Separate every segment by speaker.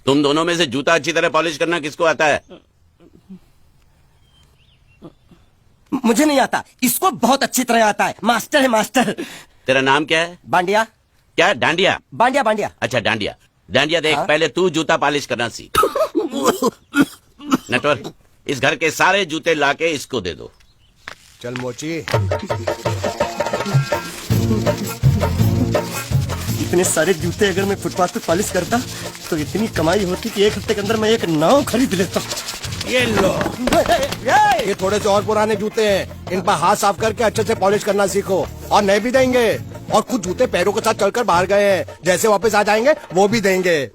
Speaker 1: तुम दोनों में से जूता अच्छी तरह पॉलिश करना किसको आता है?
Speaker 2: मुझे नहीं आता, इसको बहुत अच्छी तरह आता है। मास्टर है मास्टर।
Speaker 1: तेरा नाम क्या है?
Speaker 2: बांडिया।
Speaker 1: क्या? डांडिया?
Speaker 2: बांडिया बांडिया।
Speaker 1: अच्छा डांडिया। डांडिया देख,
Speaker 2: हाँ?
Speaker 1: पहले तू जूता पॉलिश करना सीख। नटवर, इस घर के सारे जूते लाके इसको दे दो।
Speaker 3: चल मोची।
Speaker 2: इतने सारे जूते अगर मैं फुटपाथ पे पॉलिश करता तो इतनी कमाई होती कि एक हफ्ते के अंदर मैं एक नाव खरीद लेता।
Speaker 3: ये लो, ये थोड़े से और पुराने जूते हैं, इन पर हाथ साफ करके अच्छे से पॉलिश करना सीखो। और नए भी देंगे, और कुछ जूते पैरों के साथ चलकर बाहर गए हैं, जैसे वापस आ जाएंगे वो भी देंगे।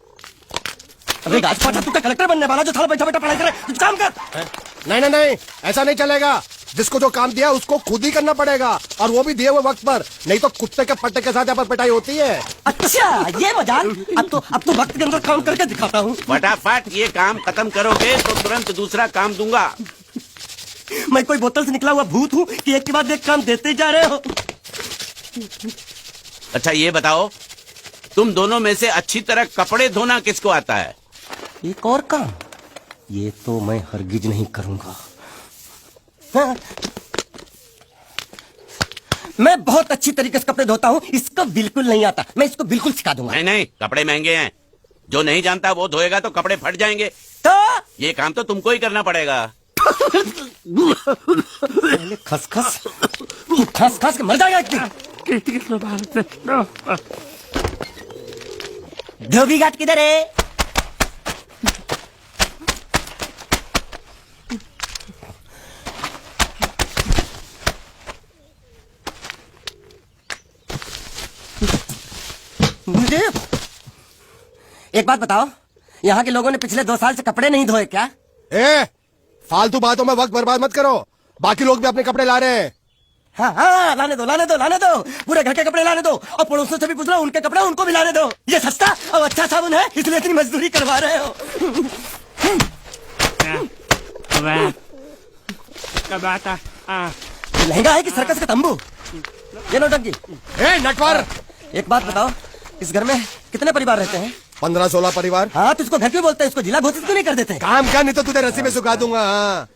Speaker 2: अबे गाजपाटा, तू क्या कलेक्टर बनने वाला जो थाला बैठा बैठा पढ़ाई करे? कुछ काम कर।
Speaker 3: नहीं नहीं नहीं, ऐसा नहीं चलेगा। जिसको जो काम दिया उसको खुद ही करना पड़ेगा, और वो भी दिए हुए वक्त पर, नहीं तो कुत्ते के पट्टे के साथ यहाँ पर पिटाई होती है।
Speaker 2: अच्छा ये मजाक। अब तो वक्त के अंदर काम करके दिखाता हूँ।
Speaker 1: फटाफट ये काम खत्म करोगे तो तुरंत दूसरा काम दूंगा।
Speaker 2: मैं कोई बोतल से निकला हुआ भूत हूँ कि एक के बाद एक काम देते जा रहे हो?
Speaker 1: अच्छा ये बताओ, तुम दोनों में से अच्छी तरह कपड़े धोना किसको आता है?
Speaker 2: एक और काम, ये तो मैं हरगिज नहीं करूंगा। हाँ। मैं बहुत अच्छी तरीके से कपड़े धोता हूँ, इसको बिल्कुल नहीं आता। मैं इसको बिल्कुल सिखा दूंगा।
Speaker 1: नहीं नहीं, कपड़े महंगे हैं, जो नहीं जानता वो धोएगा तो कपड़े फट जाएंगे।
Speaker 2: तो
Speaker 1: ये काम तो तुमको ही करना पड़ेगा।
Speaker 2: पहले खसखस, तू खस खस के मर जाएगा एक दिन। धोबी घाट किधर है? मुझे एक बात बताओ, यहाँ के लोगों ने पिछले 2 साल से कपड़े नहीं धोए क्या?
Speaker 3: फालतू बातों में वक्त बर्बाद मत करो, बाकी लोग भी अपने कपड़े ला रहे हैं।
Speaker 2: हाँ हाँ, लाने दो लाने दो लाने दो, पूरे घर के कपड़े लाने दो, और पड़ोसियों से भी पूछ लो, उनके कपड़े उनको भी लाने दो। ये सस्ता और अच्छा साबुन है, इसलिए इतनी मजदूरी करवा रहे हो। लहंगा है कि सर्कस का तंबू? ये नौटंकी।
Speaker 3: नटवर,
Speaker 2: एक बात बताओ, इस घर में कितने परिवार रहते हैं?
Speaker 3: 15-16 परिवार।
Speaker 2: हाँ, तो इसको घर क्यों बोलते हैं? इसको जिला घोषित क्यों नहीं कर देते?
Speaker 3: काम क्या, नहीं तो तुझे रस्सी में सुखा दूंगा।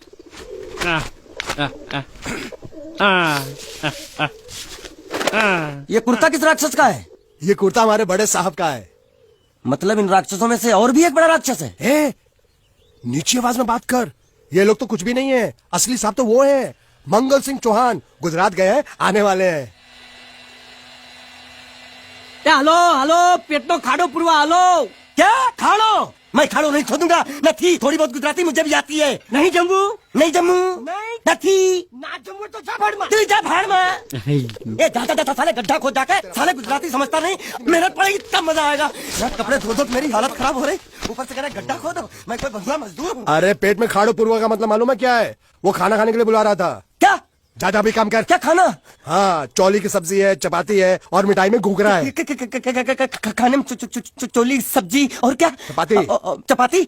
Speaker 2: ये कुर्ता किस राक्षस का है?
Speaker 3: ये कुर्ता हमारे बड़े साहब का है।
Speaker 2: मतलब इन राक्षसों में से और भी एक बड़ा राक्षस है?
Speaker 3: नीची आवाज में बात कर, ये लोग तो कुछ भी नहीं है, असली साहब तो वो है मंगल सिंह चौहान, गुजरात गए हैं, आने वाले हैं।
Speaker 2: हेलो हेलो, पेटनो खाड़ो पुरवा। हेलो, क्या खाड़ो? मैं खाड़ो नहीं खोदूंगा। नहीं, थोड़ी बहुत गुजराती मुझे भी आती है। नहीं जम्मू, नहीं जम्मू, नहीं ना जम्मू तो जा भाड़ में, तू जा भाड़ में। ये जाता जाता साले गड्ढा खोद जाके, साले गुजराती समझता नहीं, मेहनत पड़ेगी तब मजा आएगा। यार कपड़े धो दो, मेरी हालत खराब हो रही, ऊपर से कह रहा गड्ढा खोदो। मैं कोई बंधुआ मजदूर हूँ?
Speaker 3: अरे पेट में खाड़ो पुरवा का मतलब मालूम है क्या है? वो खाना खाने के लिए बुला रहा था।
Speaker 2: क्या?
Speaker 3: ज्यादा भी काम कर।
Speaker 2: क्या खाना?
Speaker 3: हाँ, चौली की सब्जी है, चपाती है, और मिठाई में घूघरा है।
Speaker 2: खाने में चोली सब्जी और क्या?
Speaker 3: चपाती।
Speaker 2: चपाती।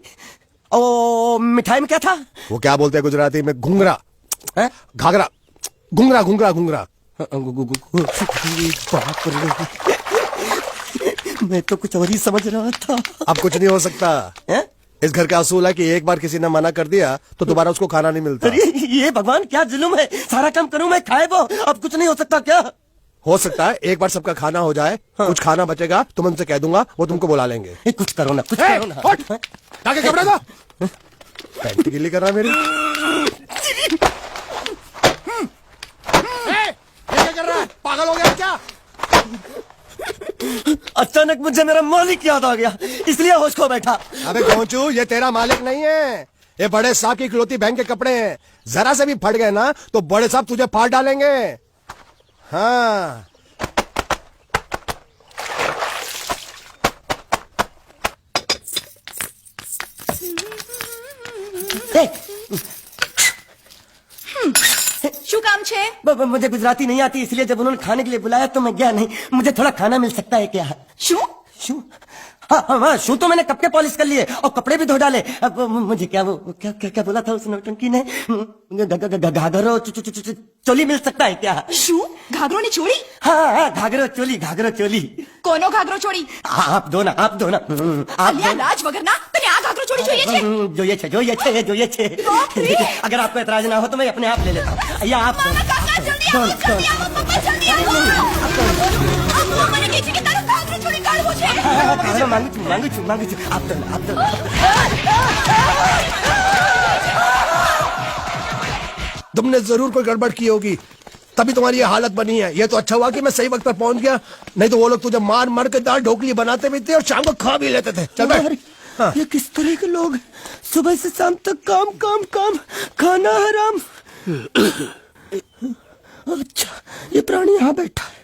Speaker 2: ओ मिठाई में क्या था?
Speaker 3: वो क्या बोलते हैं गुजराती में? घूंघरा,
Speaker 2: घाघरा,
Speaker 3: घूंघरा घूंघरा घूंघरा।
Speaker 2: बाप रे, मैं तो कुछ और ही समझ रहा था।
Speaker 3: अब कुछ नहीं हो सकता
Speaker 2: है?
Speaker 3: इस घर का असूल है कि एक बार किसी ने मना कर दिया तो दोबारा उसको खाना नहीं मिलता।
Speaker 2: अरे ये भगवान क्या जुल्म है, सारा काम करूं मैं, खाए वो। अब कुछ नहीं हो सकता क्या?
Speaker 3: हो सकता है एक बार सबका खाना हो जाए। हाँ। कुछ खाना बचेगा तो मैं उनसे कह दूंगा, वो तुमको बुला लेंगे।
Speaker 2: कुछ करो ना, कुछ करो ना।
Speaker 3: जाके कपड़े दो। पैंट गिल्ली कर रहा मेरी। ये क्या कर रहा है? पागल हो गया क्या?
Speaker 2: अचानक मुझे मेरा मालिक याद आ गया, इसलिए होश खो बैठा।
Speaker 3: अबे गोंचू, ये तेरा मालिक नहीं है, ये बड़े साहब की इकलौती बहन के कपड़े हैं। जरा से भी फट गए ना तो बड़े साहब तुझे फाड़ डालेंगे। हाँ,
Speaker 4: શું કામ છે?
Speaker 2: मुझे गुजराती नहीं आती, इसलिए जब उन्होंने खाने के लिए बुलाया तो मैं गया नहीं। मुझे थोड़ा खाना मिल सकता है क्या?
Speaker 4: શું?
Speaker 2: शू? हाँ हाँ हाँ, शू तो मैंने कब के पॉलिश कर लिए और कपड़े भी धो डाले। अब मुझे क्या वो क्या क्या क्या बोला था उस नौटंकी ने? घाघरो चोली मिल सकता है क्या?
Speaker 4: શું? ઘાઘરો ની ચોળી?
Speaker 2: हाँ हाँ, घाघरो चोली।
Speaker 4: કોનો ઘાઘરો ચોળી?
Speaker 2: आप दो ना, आप दो ना, आप
Speaker 4: અલ્યા
Speaker 2: दो ना।
Speaker 4: લાજ વગરના તને થોડી જોઈએ છે
Speaker 2: જોઈએ છે જોઈએ છે જોઈએ છે अगर आपको एतराज ना हो तो मैं अपने आप ले लेता हूँ या आप
Speaker 4: મામા કાકા જલ્દી આવો જલ્દી આવો પપ્પા જલ્દી આવો મને કહે છે કે તારો કાગરે છોડી કાઢવો છે
Speaker 2: मांगू छू आप तो
Speaker 3: तुमने जरूर कोई गड़बड़ की होगी तभी तुम्हारी ये हालत बनी है। ये तो अच्छा हुआ कि मैं सही वक्त पर पहुंच गया, नहीं तो वो लोग तुझे मार मार के दाल ढोकली बनाते भी थे और शाम को खा भी लेते थे। चल बैठ। हाँ।
Speaker 2: ये किस तरह के लोग हैं? सुबह से शाम तक काम काम काम, खाना हराम। अच्छा ये प्राणी यहाँ बैठा है।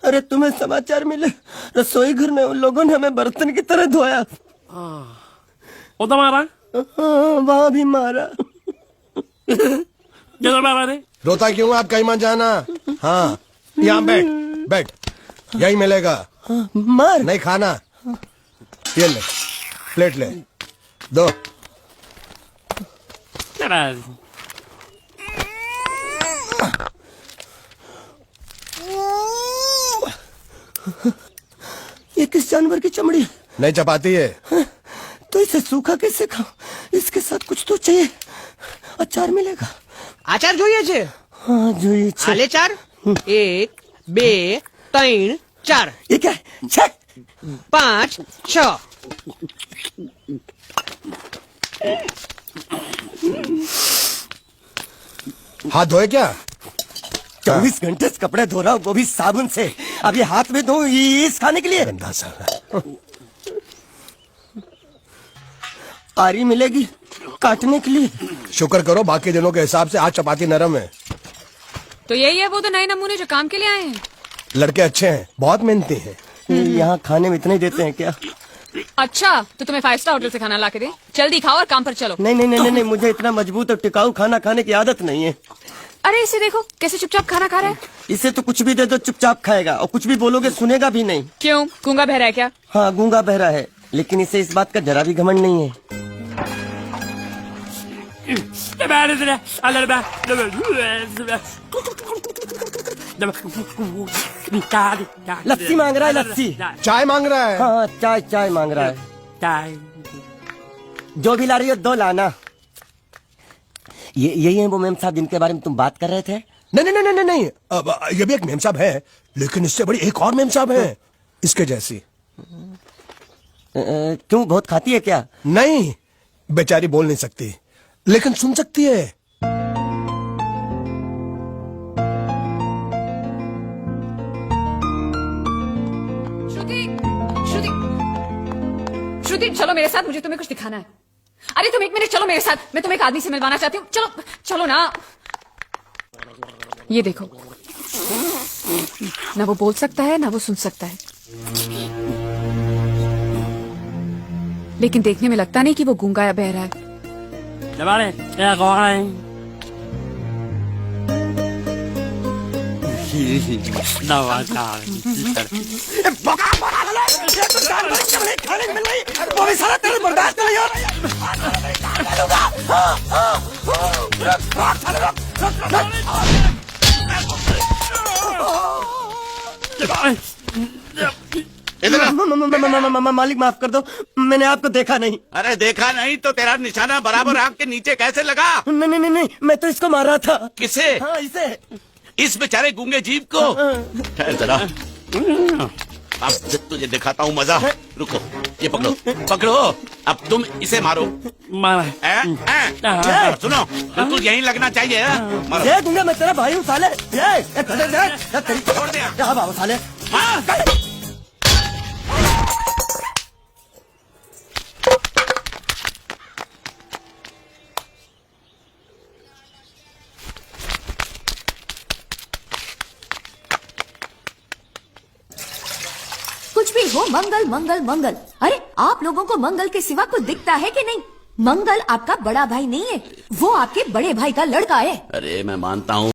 Speaker 2: अरे तुम्हें समाचार मिले? रसोई घर में उन लोगों ने हमें बर्तन की तरह धोया।
Speaker 5: वो तो मारा
Speaker 2: वहाँ भी मारा।
Speaker 5: जरा मारा रे
Speaker 3: रोता क्यों? आप कहीं मत जाना। हाँ यहाँ बैठ बैठ, यही मिलेगा।
Speaker 2: मार
Speaker 3: नहीं खाना, ये ले प्लेट ले दो।
Speaker 5: जरा
Speaker 2: ये किस जानवर की चमड़ी है?
Speaker 3: नहीं चपाती है।
Speaker 2: तो इसे सूखा कैसे खाऊं? इसके साथ कुछ तो चाहिए। अचार मिलेगा?
Speaker 6: આચાર જોઈએ છે?
Speaker 2: हाँ જોઈએ છે।
Speaker 6: હાલે ચાર 1 2 3 4
Speaker 2: ये क्या है? छह
Speaker 6: 5 6
Speaker 3: हाथ धोए क्या?
Speaker 2: 24 घंटे से कपड़े धो रहा हूँ, वो भी साबुन से। अब ये हाथ में धो इस खाने के लिए?
Speaker 3: गंदा सा।
Speaker 2: आरी मिलेगी काटने के लिए?
Speaker 3: शुक्र करो बाकी दिनों के हिसाब से आज चपाती नरम है।
Speaker 4: तो यही है वो तो नए नमूने जो काम के लिए आए हैं।
Speaker 3: लड़के अच्छे हैं, बहुत मेहनती हैं।
Speaker 2: यहाँ खाने में इतना ही देते हैं क्या?
Speaker 4: अच्छा तो तुम्हें 5 स्टार होटल से खाना ला के दे, जल्दी खाओ और काम पर चलो।
Speaker 2: नहीं नहीं नहीं नहीं, मुझे इतना मजबूत और टिकाऊ खाना खाने की आदत नहीं है।
Speaker 4: अरे इसे देखो कैसे चुपचाप खाना खा रहा है।
Speaker 2: इसे तो कुछ भी दे दो चुपचाप खाएगा, और कुछ भी बोलोगे सुनेगा भी नहीं।
Speaker 4: क्यों गूंगा बहरा है क्या?
Speaker 2: हाँ गूंगा बहरा है, लेकिन इसे इस बात का जरा भी घमंड नहीं है। लस्सी मांग रहा है, लस्सी।
Speaker 3: चाय मांग रहा है।
Speaker 2: हाँ चाय चाय मांग रहा है। जो भी ला रही हो 2 लाना। ये यही है वो मेम साहब जिनके बारे में तुम बात कर रहे थे?
Speaker 3: नहीं नहीं नहीं नहीं नहीं, अब ये भी एक मेम साहब है, लेकिन इससे बड़ी एक और मेम साहब है इसके जैसी।
Speaker 2: क्यों बहुत खाती है क्या?
Speaker 3: नहीं, बेचारी बोल नहीं सकती लेकिन सुन सकती है।
Speaker 4: श्रुति श्रुति श्रुति चलो मेरे साथ, मुझे तुम्हें कुछ दिखाना है। अरे तुम 1 मिनट चलो मेरे साथ, मैं तुम्हें एक आदमी से मिलवाना चाहती हूँ। चलो चलो ना। ये देखो, ना वो बोल सकता है ना वो सुन सकता है, लेकिन देखने में लगता नहीं कि वो गूंगा या बहरा है।
Speaker 2: मालिक माफ कर दो, मैंने आपको देखा नहीं।
Speaker 1: अरे देखा नहीं तो तेरा निशाना बराबर आंख के नीचे कैसे लगा?
Speaker 2: नहीं नहीं नहीं, मैं तो इसको मार रहा था।
Speaker 1: किसे?
Speaker 2: हाँ इसे।
Speaker 1: इस बेचारे गूंगे जीव को? ठहर जरा, अब तुझे दिखाता हूँ मजा। रुको, ये पकड़ो पकड़ो, अब तुम इसे मारो। सुनो, बिल्कुल यहीं लगना चाहिए। मारो।
Speaker 2: ये दूंगा मैं, तेरा भाई हूँ साले।
Speaker 1: छोड़ दे।
Speaker 2: बाबा साले।
Speaker 7: कुछ भी हो मंगल मंगल मंगल। अरे आप लोगों को मंगल के सिवा कुछ दिखता है कि नहीं? मंगल आपका बड़ा भाई नहीं है, वो आपके बड़े भाई का लड़का है।
Speaker 1: अरे मैं मानता हूँ